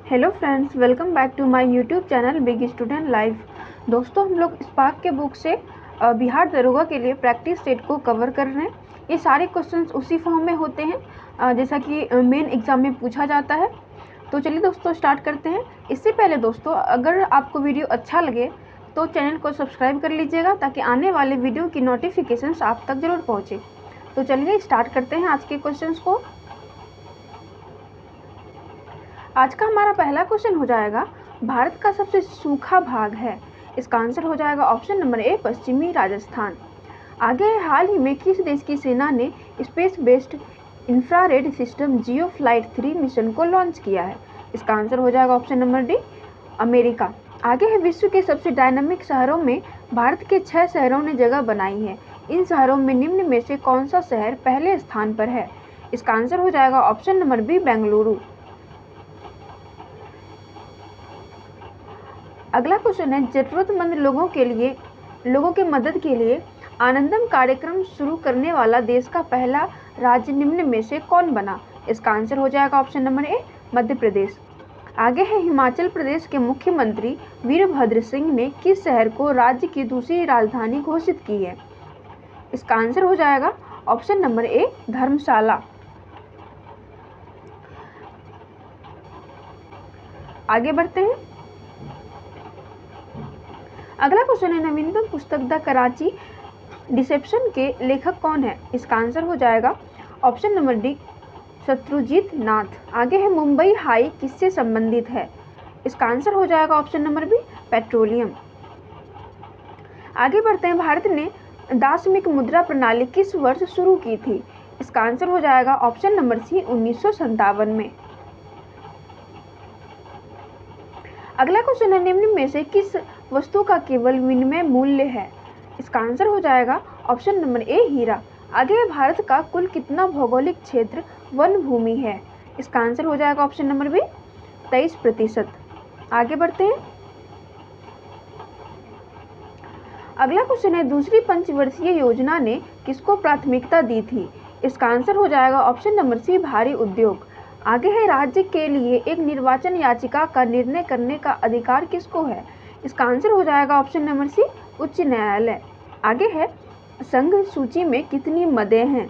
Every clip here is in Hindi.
Hello friends, welcome back to my YouTube channel big student life. दोस्तों, हम लोग स्पार्क के बुक से बिहार दरोगा के लिए प्रैक्टिस सेट को कवर कर रहे हैं। ये सारे क्वेश्चंस उसी फॉर्म में होते हैं जैसा कि मेन एग्जाम में पूछा जाता है। तो चलिए दोस्तों स्टार्ट करते हैं। इससे पहले दोस्तों, अगर आपको वीडियो अच्छा लगे तो चैनल को सब्सक्राइब कर लीजिएगा ताकि आने वाले वीडियो की नोटिफिकेशंस आप तक ज़रूर पहुँचे। तो चलिए स्टार्ट करते हैं आज के क्वेश्चंस को। आज का हमारा पहला क्वेश्चन हो जाएगा, भारत का सबसे सूखा भाग है। इसका आंसर हो जाएगा ऑप्शन नंबर ए, पश्चिमी राजस्थान। आगे है, हाल ही में किस देश की सेना ने स्पेस बेस्ड इंफ्रारेड सिस्टम जियो फ्लाइट 3 मिशन को लॉन्च किया है। इसका आंसर हो जाएगा ऑप्शन नंबर डी, अमेरिका। आगे है, विश्व के सबसे डायनामिक शहरों में भारत के 6 शहरों ने जगह बनाई है। इन शहरों में निम्न में से कौन सा शहर पहले स्थान पर है। इसका आंसर हो जाएगा ऑप्शन नंबर बी, बेंगलुरु। अगला क्वेश्चन है, जरूरतमंद लोगों के मदद के लिए आनंदम कार्यक्रम शुरू करने वाला देश का पहला राज्य निम्न में से कौन बना। इसका आंसर हो जाएगा option number A, Madhya Pradesh. आगे है, हिमाचल प्रदेश के मुख्यमंत्री वीरभद्र सिंह ने किस शहर को राज्य की दूसरी राजधानी घोषित की है। इसका आंसर हो जाएगा ऑप्शन नंबर ए, धर्मशाला। आगे बढ़ते हैं। अगला क्वेश्चन है, नवीनतम पुस्तक द कराची डिसेप्शन के लेखक कौन है। इसका आंसर हो जाएगा ऑप्शन नंबर डी, शत्रुजीत नाथ। आगे है, मुंबई हाई किससे संबंधित है। इसका आंसर हो जाएगा ऑप्शन नंबर बी, पेट्रोलियम। आगे बढ़ते हैं, भारत ने दाशमिक मुद्रा प्रणाली किस वर्ष शुरू की थी। इसका आंसर हो जाएगा ऑप्शन नंबर सी, 1957 में। अगला क्वेश्चन है, निम्न में से किस वस्तु का केवल विनिमय मूल्य है। इसका आंसर हो जाएगा ऑप्शन नंबर ए, हीरा। आगे भारत का कुल कितना भौगोलिक क्षेत्र वन भूमि है। इसका आंसर हो जाएगा ऑप्शन नंबर बी, 23%। आगे बढ़ते हैं। अगला क्वेश्चन है, दूसरी पंचवर्षीय योजना ने किसको प्राथमिकता दी थी। इसका आंसर हो जाएगा ऑप्शन नंबर सी, भारी उद्योग। आगे है, राज्य के लिए एक निर्वाचन याचिका का निर्णय करने का अधिकार किसको है। इसका आंसर हो जाएगा ऑप्शन नंबर सी, उच्च न्यायालय। आगे है, संघ सूची में कितनी मदें हैं।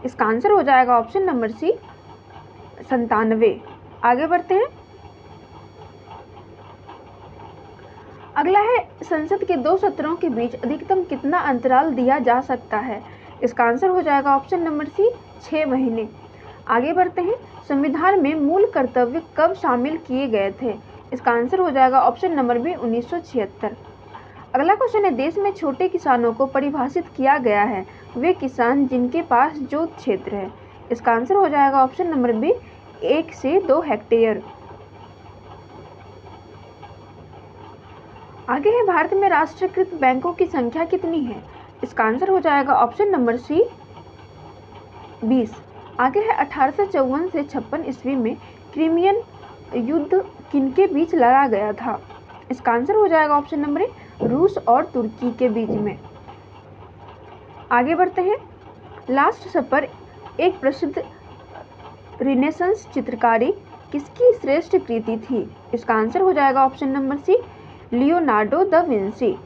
इसका आंसर हो जाएगा ऑप्शन नंबर सी, 97। आगे बढ़ते हैं। अगला है, संसद के 2 सत्रों के बीच अधिकतम कितना अंतराल दिया जा सकता है। इसका आंसर हो जाएगा ऑप्शन नंबर सी, 6 महीने। आगे बढ़ते हैं, संविधान में मूल कर्तव्य कब शामिल किए गए थे। इसका आंसर हो जाएगा ऑप्शन नंबर बी, 1976। अगला क्वेश्चन है, देश में छोटे किसानों को परिभाषित किया गया है। वे किसान जिनके पास जोत क्षेत्र है। इसका आंसर हो जाएगा ऑप्शन नंबर बी, 1 से 2 हेक्टेयर। आगे है, भारत में राष्ट्रीयकृत बैंकों की संख्या कितनी है। इसका आंसर हो जाएगा ऑप्शन नंबर सी, 20। आगे है, 1854 से 56 ईस्वी में क्रिमियन युद्ध किनके बीच लड़ा गया था। इसका आंसर हो जाएगा ऑप्शन नंबर ए, रूस और तुर्की के बीच में। आगे बढ़ते हैं। लास्ट सपर एक प्रसिद्ध रिनेसेंस चित्रकारी किसकी श्रेष्ठ कृति थी। इसका आंसर हो जाएगा option number C, Leonardo da Vinci.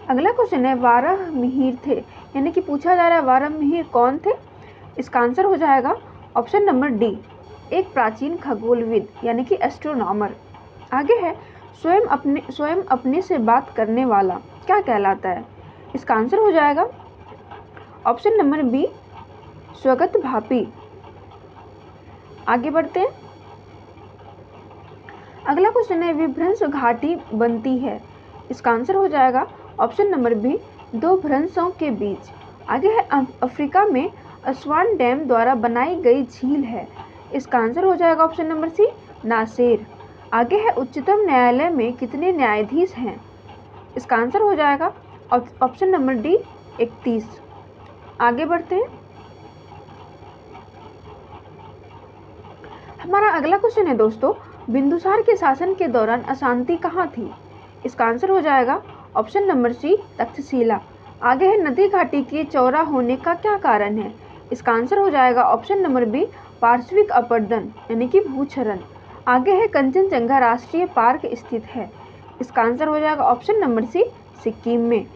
अगला क्वेश्चन है, वाराहमिहिर थे, यानी कि पूछा जा रहा है वाराहमिहिर कौन थे। इसका आंसर हो जाएगा ऑप्शन नंबर डी, एक प्राचीन खगोलविद यानी कि एस्ट्रोनॉमर। आगे है, स्वयं अपने से बात करने वाला क्या कहलाता है। इसका आंसर हो जाएगा ऑप्शन नंबर बी, स्वगत भापी। आगे बढ़ते हैं। अगला क्वेश्चन है, विभ्रंश घाटी बनती है। इसका आंसर हो जाएगा ऑप्शन नंबर बी, 2 भ्रंशों के बीच। आगे है, अफ्रीका में अस्वान डैम द्वारा बनाई गई झील है। इसका आंसर हो जाएगा ऑप्शन नंबर सी, नासेर। आगे है, उच्चतम न्यायालय में कितने न्यायाधीश हैं। इसका आंसर हो जाएगा ऑप्शन नंबर डी, 31। आगे बढ़ते हैं। हमारा अगला क्वेश्चन है दोस्तों, बिंदुसार के शासन के दौरान अशांति कहाँ थी। इसका आंसर हो जाएगा ऑप्शन नंबर सी, तक्षशिला। आगे है, नदी घाटी के चौड़ा होने का क्या कारण है। इसका आंसर हो जाएगा ऑप्शन नंबर बी, पार्श्विक अपरदन यानी कि भूक्षरण। आगे है कंचनजंगा राष्ट्रीय पार्क स्थित है। इसका आंसर हो जाएगा ऑप्शन नंबर सी, सिक्किम में।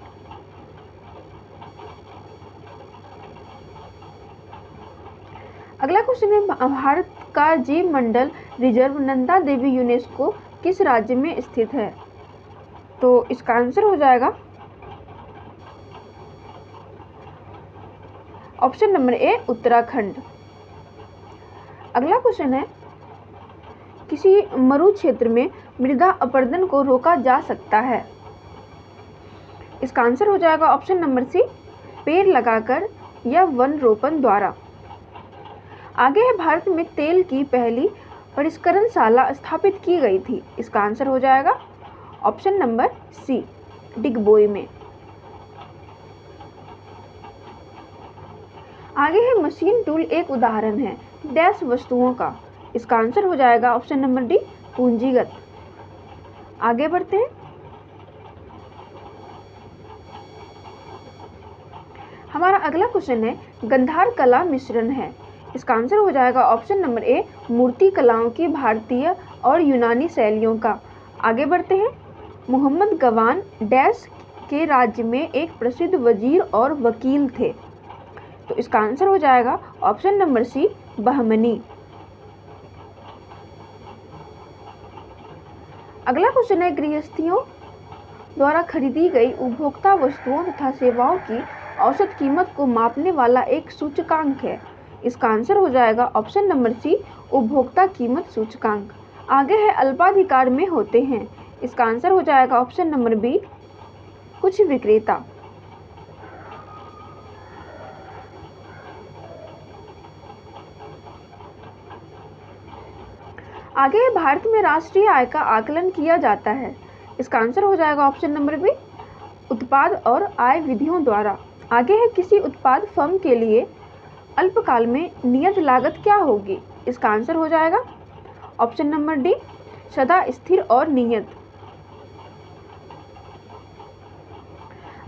अगला क्वेश्चन है भारत का जीव मंडल रिजर्व नंदा देवी यूनेस्को किस राज्य में स्थित है? तो इसका आंसर हो जाएगा ऑप्शन नंबर ए, उत्तराखंड। अगला क्वेश्चन है किसी मरु क्षेत्र में मृदा अपरदन को रोका जा सकता है? इसका आंसर हो जाएगा ऑप्शन नंबर सी, पेड़ लगाकर या वन रोपण द्वारा। आगे है भारत में तेल की पहली परिष्करणशाला स्थापित की गई थी। इसका आंसर हो जाएगा ऑप्शन नंबर सी, डिगबोई में। आगे है मशीन टूल एक उदाहरण है डैश वस्तुओं का। इसका आंसर हो जाएगा ऑप्शन नंबर डी, पूंजीगत। आगे बढ़ते हैं। हमारा अगला क्वेश्चन है गंधार कला मिश्रण है। इसका आंसर हो जाएगा ऑप्शन नंबर ए, मूर्ति कलाओं की भारतीय और यूनानी शैलियों का। आगे बढ़ते हैं। मोहम्मद गवान डैश के राज्य में एक प्रसिद्ध वजीर और वकील थे। तो इसका आंसर हो जाएगा ऑप्शन नंबर सी, बहमनी। अगला क्वेश्चन है गृहस्थियों द्वारा खरीदी गई उपभोक्ता वस्तुओं तथा सेवाओं की औसत कीमत को मापने वाला एक सूचकांक है। इसका आंसर हो जाएगा ऑप्शन नंबर सी, उपभोक्ता कीमत सूचकांक। आगे है अल्पाधिकार में होते हैं। इसका आंसर हो जाएगा ऑप्शन नंबर बी, कुछ विक्रेता। आगे है भारत में राष्ट्रीय आय का आकलन किया जाता है। इसका आंसर हो जाएगा ऑप्शन नंबर बी, उत्पाद और आय विधियों द्वारा। आगे है किसी उत्पाद फर्म के लिए अल्पकाल में नियत लागत क्या होगी? इसका आंसर हो जाएगा ऑप्शन नंबर डी, सदा स्थिर और नियत।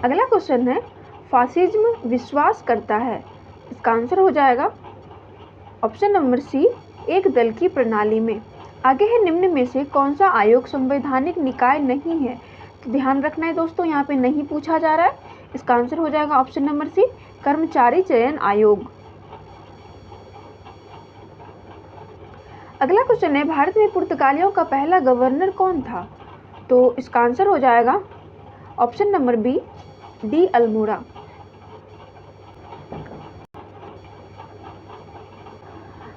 अगला क्वेश्चन है फासिज्म विश्वास करता है। इसका आंसर हो जाएगा ऑप्शन नंबर सी, एक दल की प्रणाली में। आगे है निम्न में से कौन सा आयोग संवैधानिक निकाय नहीं है? तो ध्यान रखना है दोस्तों, यहाँ पे नहीं पूछा जा रहा है। इसका आंसर हो जाएगा ऑप्शन नंबर सी, कर्मचारी चयन आयोग। अगला क्वेश्चन है भारत में पुर्तगालियों का पहला गवर्नर कौन था? तो इसका आंसर हो जाएगा option number B, D Almora.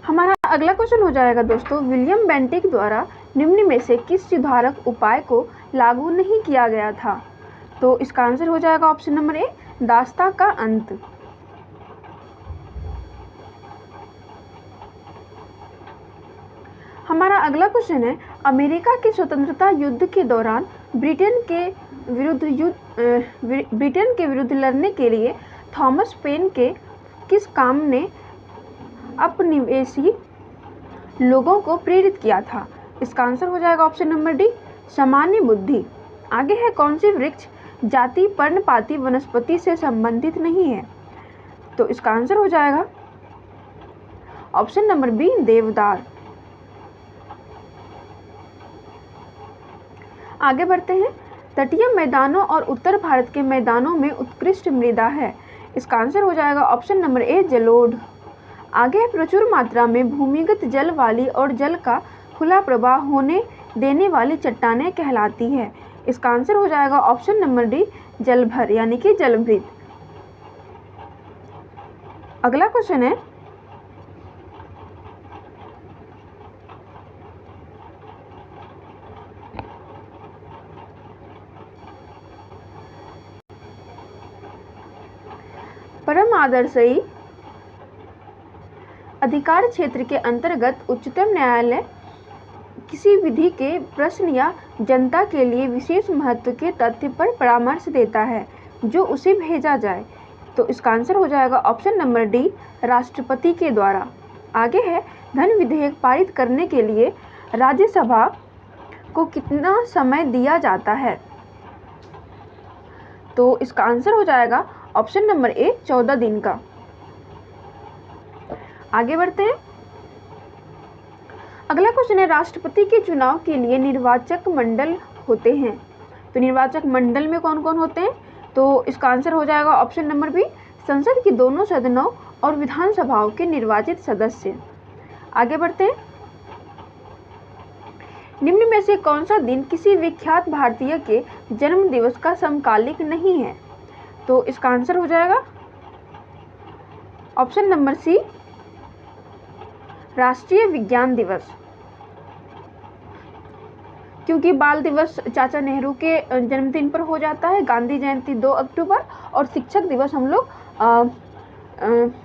हमारा अगला क्वेश्चन हो जाएगा दोस्तों विलियम बेंटिक द्वारा निम्न में से किस सुधारक उपाय को लागू नहीं किया गया था? तो इसका आंसर हो जाएगा ऑप्शन नंबर ए, दास्ता का अंत। हमारा अगला क्वेश्चन है अमेरिका के स्वतंत्रता युद्ध के दौरान ब्रिटेन के विरुद्ध लड़ने के लिए थॉमस पेन के किस काम ने उपनिवेशी लोगों को प्रेरित किया था? इसका आंसर हो जाएगा ऑप्शन नंबर डी, सामान्य बुद्धि। आगे है कौन सी वृक्ष जाति पर्णपाती वनस्पति से संबंधित नहीं है? तो इसका आंसर हो जाएगा ऑप्शन नंबर बी, देवदार। आगे बढ़ते हैं। तटीय मैदानों और उत्तर भारत के मैदानों में उत्कृष्ट मृदा है। इसका आंसर हो जाएगा ऑप्शन नंबर ए, जलोढ़। आगे प्रचुर मात्रा में भूमिगत जल वाली और जल का खुला प्रवाह होने देने वाली चट्टानें कहलाती है। इसका आंसर हो जाएगा ऑप्शन नंबर डी, जलभर यानी कि जलभृत। अगला क्वेश्चन है परम आदर्शी अधिकार क्षेत्र के अंतर्गत उच्चतम न्यायालय किसी विधि के प्रश्न या जनता के लिए विशेष महत्व के तथ्य पर परामर्श देता है जो उसे भेजा जाए। तो इसका आंसर हो जाएगा ऑप्शन नंबर डी, राष्ट्रपति के द्वारा। आगे है धन विधेयक पारित करने के लिए राज्यसभा को कितना समय दिया जाता है? तो इसका आंसर हो जाएगा ऑप्शन नंबर ए, 14 दिन का। आगे बढ़ते हैं। अगला क्वेश्चन है, राष्ट्रपति के चुनाव के लिए निर्वाचक मंडल होते हैं। तो निर्वाचक मंडल में कौन कौन होते हैं? तो इसका आंसर हो जाएगा ऑप्शन नंबर बी, संसद के दोनों सदनों और विधानसभाओं के निर्वाचित सदस्य। आगे बढ़ते हैं। निम्न में से कौन सा दिन किसी विख्यात भारतीय के जन्म दिवस का समकालिक नहीं है? तो इसका आंसर हो जाएगा ऑप्शन नंबर सी, राष्ट्रीय विज्ञान दिवस। क्योंकि बाल दिवस चाचा नेहरू के जन्मदिन पर हो जाता है, गांधी जयंती 2 अक्टूबर और शिक्षक दिवस हम लोग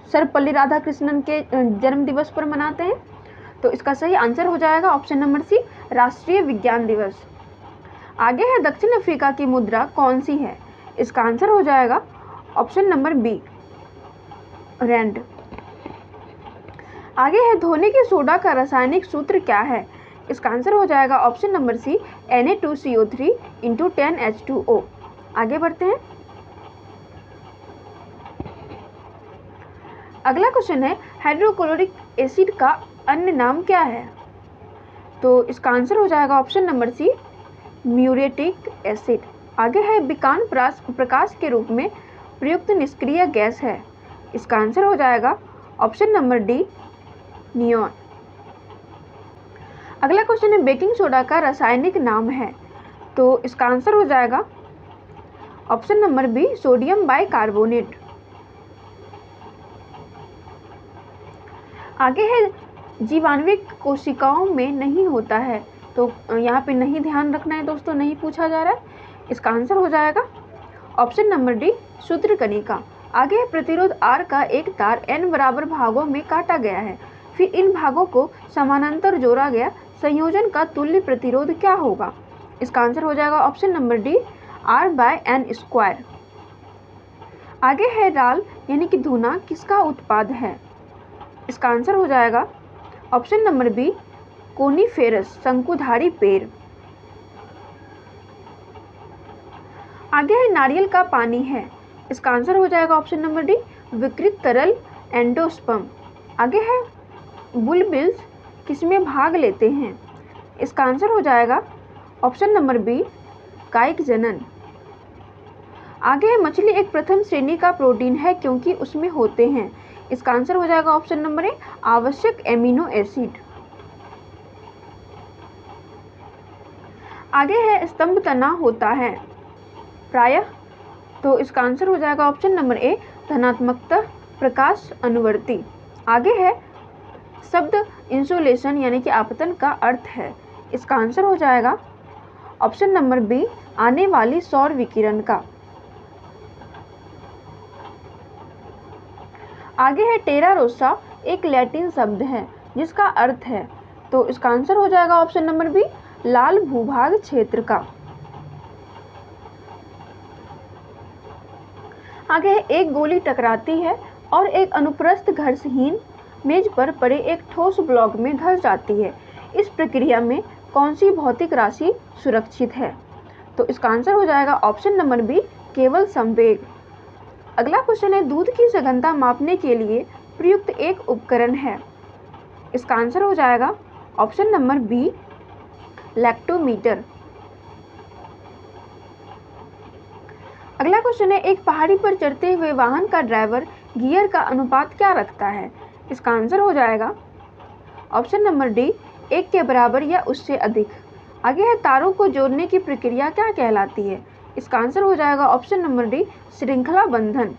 सर्वपल्ली राधाकृष्णन के जन्म दिवस पर मनाते हैं। तो इसका सही आंसर हो जाएगा ऑप्शन नंबर सी, राष्ट्रीय विज्ञान दिवस। आगे है, दक्षिण अफ्रीका की मुद्रा कौन सी है? इसका आंसर हो जाएगा ऑप्शन नंबर बी, रैंड। आगे है, धोने के सोडा का रासायनिक सूत्र क्या है? इसका आंसर हो जाएगा ऑप्शन नंबर सी, Na2CO3 × 10H2O। आगे बढ़ते हैं। अगला क्वेश्चन है, हाइड्रोक्लोरिक एसिड का अन्य नाम क्या है? तो इसका आंसर हो जाएगा option number C, muriatic acid. आगे है, बीकान प्रकाश के रूप में प्रयुक्त निष्क्रिय गैस है। इसका आंसर हो जाएगा ऑप्शन नंबर डी, नियॉन। अगला क्वेश्चन है, बेकिंग सोडा का रासायनिक नाम है। तो इसका आंसर हो जाएगा option number B, sodium bicarbonate. आगे है, जीवाणुविक कोशिकाओं में नहीं होता है। तो यहाँ पे नहीं ध्यान रखना है दोस्तों, नहीं पूछा जा रहा है। इसका आंसर हो जाएगा ऑप्शन नंबर डी, सूत्रकणिका। आगे है, प्रतिरोध R का एक तार N बराबर भागों में काटा गया है, फिर इन भागों को समानांतर जोड़ा गया, संयोजन का तुल्य प्रतिरोध क्या होगा? इसका आंसर हो जाएगा ऑप्शन नंबर डी, R/N²। आगे है, राल यानी कि धुना किसका उत्पाद है? इसका आंसर हो जाएगा ऑप्शन नंबर बी, कोनीफेरस शंकुधारी पेड़। आगे है, नारियल का पानी है। इसका आंसर हो जाएगा ऑप्शन नंबर डी, विकृत तरल एंडोस्पर्म। आगे है, बुलबिल्स किसमें भाग लेते हैं? इसका आंसर हो जाएगा ऑप्शन नंबर बी, कायिक जनन। आगे है, मछली एक प्रथम श्रेणी का प्रोटीन है क्योंकि उसमें होते हैं। इसका आंसर हो जाएगा ऑप्शन नंबर ए, आवश्यक एमिनो एसिड। आगे है, स्तंभ तना होता है प्रायः। तो इसका आंसर हो जाएगा ऑप्शन नंबर ए, धनात्मकता प्रकाश अनुवर्ती। आगे है, शब्द इंसुलेशन यानी कि आपतन का अर्थ है। इसका आंसर हो जाएगा ऑप्शन नंबर बी, आने वाली सौर विकिरण का। आगे है, टेरा रोसा एक लैटिन शब्द है जिसका अर्थ है। तो इसका आंसर हो जाएगा ऑप्शन नंबर बी, लाल भूभाग क्षेत्र का। आगे है, एक गोली टकराती है और एक अनुप्रस्थ घर्षहीन मेज पर पड़े एक ठोस ब्लॉक में धंस जाती है। इस प्रक्रिया में कौन सी भौतिक राशि सुरक्षित है? तो इसका आंसर हो जाएगा ऑप्शन नंबर बी, केवल संवेग। अगला क्वेश्चन है, दूध की सघनता मापने के लिए प्रयुक्त एक उपकरण है। इसका आंसर हो जाएगा ऑप्शन नंबर बी, लैक्टोमीटर। अगला क्वेश्चन है, एक पहाड़ी पर चढ़ते हुए वाहन का ड्राइवर गियर का अनुपात क्या रखता है? इसका आंसर हो जाएगा ऑप्शन नंबर डी, 1 के बराबर या उससे अधिक। आगे है, तारों को जोड़ने की प्रक्रिया क्या कहलाती है? इसका आंसर हो जाएगा ऑप्शन नंबर डी, श्रृंखला बंधन।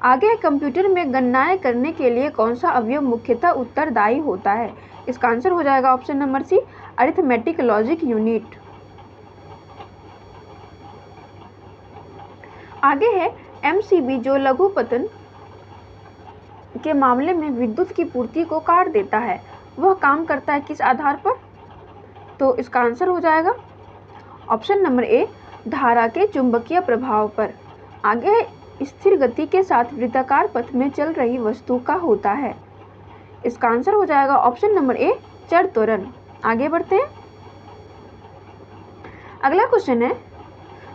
आगे है, कंप्यूटर में गणनाएं करने के लिए कौन सा अवयव मुख्यतः उत्तरदायी होता है? इसका आंसर हो जाएगा option number C, arithmetic logic unit. आगे है, MCB जो लघुपतन के मामले में विद्युत की पूर्ति को काट देता है, वह काम करता है किस आधार पर? तो इसका आंसर हो जाएगा ऑप्शन नंबर ए, धारा के चुंबकीय प्रभाव पर। आगे है, स्थिर गति के साथ वृत्ताकार पथ में चल रही वस्तु का होता है। इसका आंसर हो जाएगा ऑप्शन नंबर ए, चर त्वरण। आगे बढ़ते हैं। अगला क्वेश्चन है,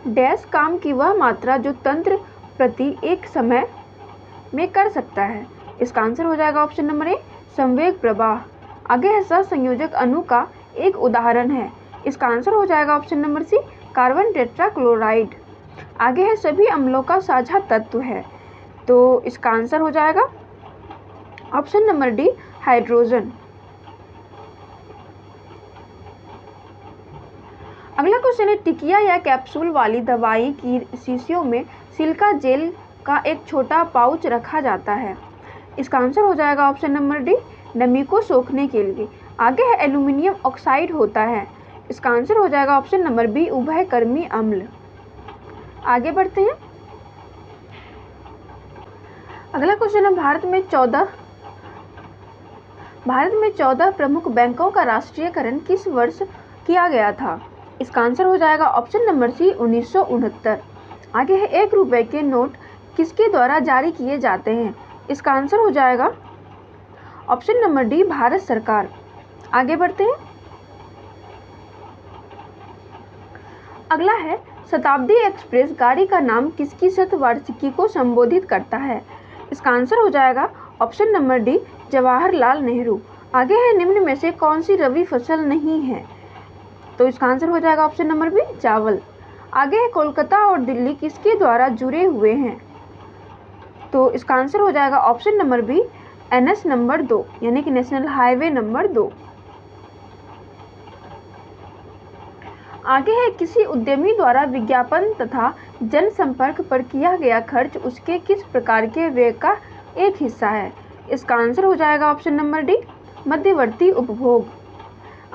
डैश काम की वह मात्रा जो तंत्र प्रति एक समय में कर सकता है। इसका आंसर हो जाएगा ऑप्शन नंबर ए, संवेग प्रवाह। आगे है सहसंयोजक अणु का एक उदाहरण है। इसका आंसर हो जाएगा option number C, carbon tetrachloride. आगे है सभी अम्लों का साझा तत्व है, तो इसका आंसर हो जाएगा ऑप्शन नंबर डी, हाइड्रोजन। अगला क्वेश्चन है, टिकिया या कैप्सूल वाली दवाई की शीशियों में सिलिका जेल का एक छोटा पाउच रखा जाता है। इसका आंसर हो जाएगा ऑप्शन नंबर डी, नमी को सोखने के लिए। आगे है एल्यूमिनियम ऑक्साइड होता है। इसका आंसर हो जाएगा ऑप्शन नंबर बी, उभयकर्मी अम्ल। आगे बढ़ते हैं। अगला क्वेश्चन है, भारत में 14 प्रमुख बैंकों का राष्ट्रीयकरण किस वर्ष किया गया था? इसका आंसर हो जाएगा ऑप्शन नंबर सी, 1969। आगे है, 1 रुपए के नोट किसके द्वारा जारी किए जाते हैं? इसका आंसर हो जाएगा ऑप्शन नंबर डी, भारत सरकार। आगे बढ़ते हैं। अगला है, शताब्दी एक्सप्रेस गाड़ी का नाम किसकी शतवार्षिकी को संबोधित करता है? इसका आंसर हो जाएगा option number D, Jawaharlal Nehru. आगे है, निम्न में से कौन सी रबी फसल नहीं है? तो इसका आंसर हो जाएगा ऑप्शन नंबर बी, चावल। आगे है, कोलकाता और दिल्ली किसके द्वारा जुड़े हुए हैं? तो इसका आंसर हो जाएगा option number B, NH number 2, यानी कि नेशनल हाईवे नंबर 2। आगे है, किसी उद्यमी द्वारा विज्ञापन तथा जनसंपर्क पर किया गया खर्च उसके किस प्रकार के व्यय का एक हिस्सा है? इसका आंसर हो जाएगा ऑप्शन नंबर डी, मध्यवर्ती उपभोग।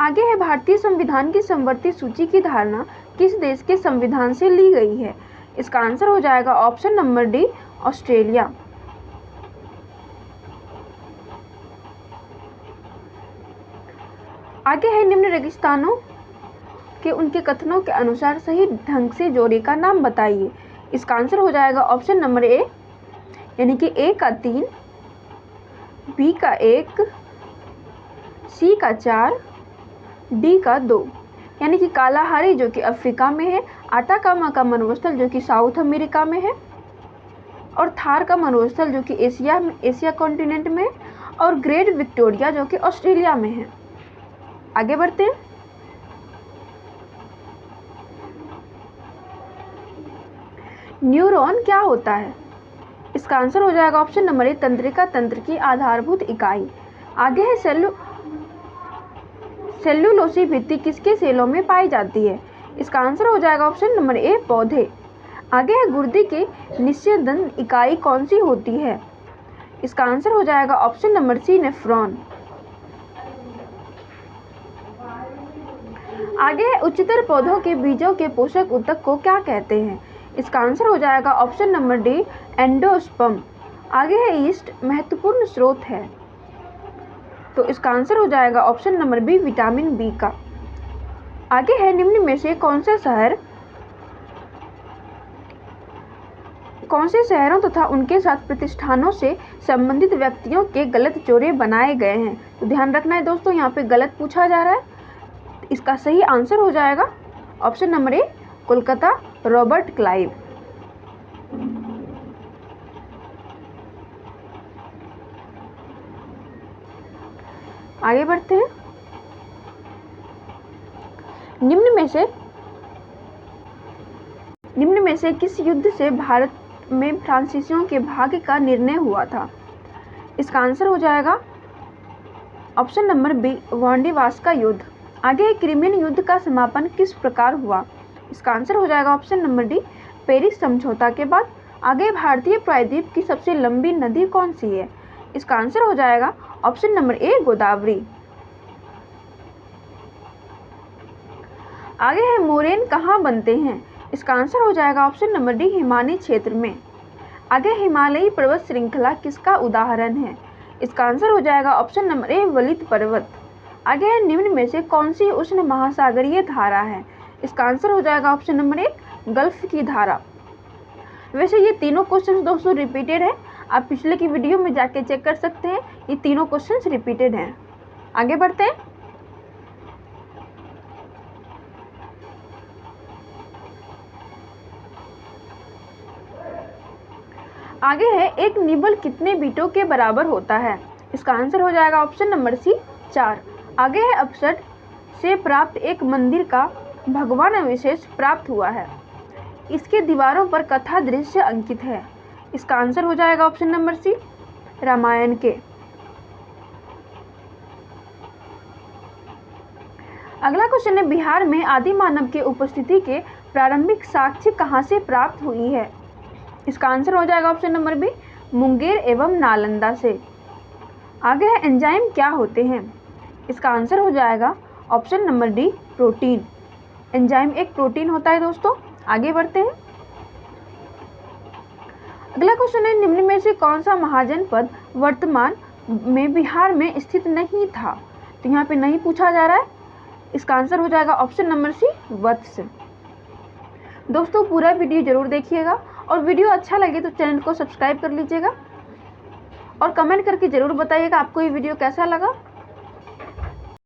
आगे है, भारतीय संविधान की समवर्ती सूची की धारणा किस देश के संविधान से ली गई है? इसका आंसर हो जाएगा ऑप्शन नंबर डी, ऑस्ट्रेलिया। आगे है, निम्न रेगिस्तानों के उनके कथनों के अनुसार सही ढंग से जोड़े का नाम बताइए। इसका आंसर हो जाएगा ऑप्शन नंबर ए, यानी कि ए का 3, बी का 1, सी का 4, डी का 2, यानी कि कालाहारी जो कि अफ्रीका में है, आटाकामा का मरुस्थल जो कि साउथ अमेरिका में है, और थार का मरुस्थल जो कि एशिया कॉन्टिनेंट में है, और ग्रेट विक्टोरिया जो कि ऑस्ट्रेलिया में है। आगे बढ़ते हैं। न्यूरॉन क्या होता है? इसका आंसर हो जाएगा ऑप्शन नंबर ए, तंत्रिका तंत्र की आधारभूत इकाई। आगे है, सेल्यूलोसिक भित्ति किसके सेलों में पाई जाती है? इसका आंसर हो जाएगा ऑप्शन नंबर ए, पौधे। आगे है, गुर्दे के निस्यंदन इकाई कौन सी होती है? इसका आंसर हो जाएगा ऑप्शन नंबर सी, नेफ्रॉन। आगे है, उच्चतर पौधों के बीजों के पोषक ऊतक को क्या कहते हैं? इसका आंसर हो जाएगा ऑप्शन नंबर डी, एंडोस्पर्म। आगे है, यीस्ट महत्वपूर्ण स्रोत है, तो इसका आंसर हो जाएगा option number B, vitamin B का। आगे है, निम्न में से कौन से शहरों तथा उनके साथ प्रतिष्ठानों से संबंधित व्यक्तियों के गलत जोड़े बनाए गए हैं? तो ध्यान रखना है दोस्तों, यहाँ पे गलत पूछा जा रहा है। इसका सही आंसर हो जाएगा option number A, Kolkata, Robert Clive. आगे बढ़ते हैं। निम्न में से किस युद्ध से भारत में फ्रांसीसियों के भाग्य का निर्णय हुआ था? इसका आंसर हो जाएगा ऑप्शन नंबर बी, वांडीवास का युद्ध। आगे क्रिमियन युद्ध का समापन किस प्रकार हुआ? इसका आंसर हो जाएगा ऑप्शन नंबर डी, पेरिस समझौता के बाद। आगे, भारतीय प्रायद्वीप की सबसे लंबी नदी कौन सी है? इसका आंसर हो जाएगा ऑप्शन नंबर ए, गोदावरी। आगे है, मोरेन कहाँ बनते हैं? इसका आंसर हो जाएगा ऑप्शन नंबर डी, हिमालय क्षेत्र में। आगे, हिमालयी पर्वत श्रृंखला किसका उदाहरण है? इसका आंसर हो जाएगा ऑप्शन नंबर ए, वलित पर्वत। आगे है, निम्न में से कौन सी उष्ण महासागरीय धारा है? इसका आंसर हो जाएगा ऑप्शन नंबर ए, गल्फ की धारा। वैसे ये तीनों क्वेश्चंस दोस्तों रिपीटेड है, आप पिछले की वीडियो में जाके चेक कर सकते हैं, ये तीनों क्वेश्चंस रिपीटेड हैं। आगे बढ़ते हैं। आगे है, एक निबल कितने बीटों के बराबर होता है? इसका आंसर हो जाएगा ऑप्शन नंबर सी, 4 आगे है अपसट से प्राप्त एक मंदिर का भगवान अवशेष प्राप्त हुआ है। इसके दीवारों पर कथा दृश्य अंकित है। इसका आंसर हो जाएगा ऑप्शन नंबर सी, रामायण के। अगला क्वेश्चन है, बिहार में आदि मानव के उपस्थिति के प्रारंभिक साक्ष्य कहाँ से प्राप्त हुई है? इसका आंसर हो जाएगा ऑप्शन नंबर बी, मुंगेर एवं नालंदा से। आगे है, एंजाइम क्या होते हैं? इसका आंसर हो जाएगा option number D, protein. Enzyme एक प्रोटीन होता है दोस्तों। आगे बढ़ते हैं। अगला क्वेश्चन है, निम्न में से कौन सा महाजनपद वर्तमान में बिहार में स्थित नहीं था? तो यहाँ पे नहीं पूछा जा रहा है। इसका आंसर हो जाएगा ऑप्शन नंबर सी, वत्स। दोस्तों पूरा वीडियो जरूर देखिएगा और वीडियो अच्छा लगे तो चैनल को सब्सक्राइब कर लीजिएगा और कमेंट करके जरूर बताइएगा आपको ये वीडियो कैसा लगा।